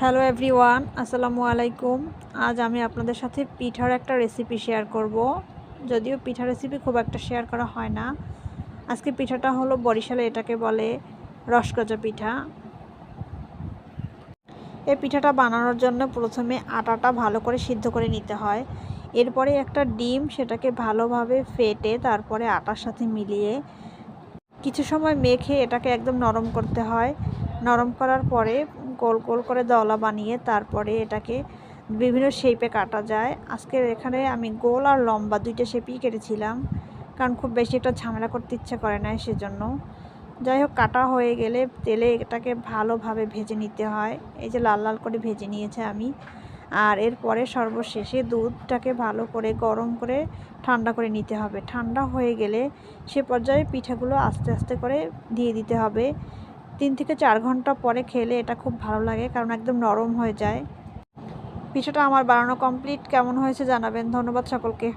Hello everyone, আসসালামু আলাইকুম। আজ আমি আপনাদের সাথে পিঠার একটা রেসিপি শেয়ার করব। যদিও পিঠা রেসিপি খুব একটা শেয়ার করা হয় না। আজকে পিঠাটা হলো বরিশালে এটাকে বলে রসকজা পিঠা। এই পিঠাটা বানানোর জন্য প্রথমে আটাটা ভালো করে সিদ্ধ করে নিতে হয়। এরপরে একটা ডিম সেটাকে ভালোভাবে ফেটে তারপরে আটার সাথে মিলিয়ে কিছু সময় মেখে এটাকে একদম নরম করতে হয়। নরম করার পরে গোল গোল করে দলা বানিয়ে তারপরে এটাকে বিভিন্ন শেপে কাটা যায়। আজকের এখানে আমি গোল আর লম্বা দুইটা শেপই কেটেছিলাম, কারণ খুব বেশি একটা ঝামেলা করতে ইচ্ছা করে না সেজন্য। যাই হোক, কাটা হয়ে গেলে তেলে এটাকে ভালোভাবে ভেজে নিতে হয়। এই যে লাল লাল করে ভেজে নিয়েছে আমি। আর এরপরে সর্বশেষে দুধটাকে ভালো করে গরম করে ঠান্ডা করে নিতে হবে। ঠান্ডা হয়ে গেলে সে পর্যায়ে পিঠাগুলো আস্তে আস্তে করে দিয়ে দিতে হবে। 3 থেকে 4 ঘন্টা পরে খেলে এটা খুব ভালো লাগে, কারণ একদম নরম হয়ে যায়। পিঠাটা আমার বানানো কমপ্লিট। কেমন হয়েছে জানাবেন। ধন্যবাদ সকলকে।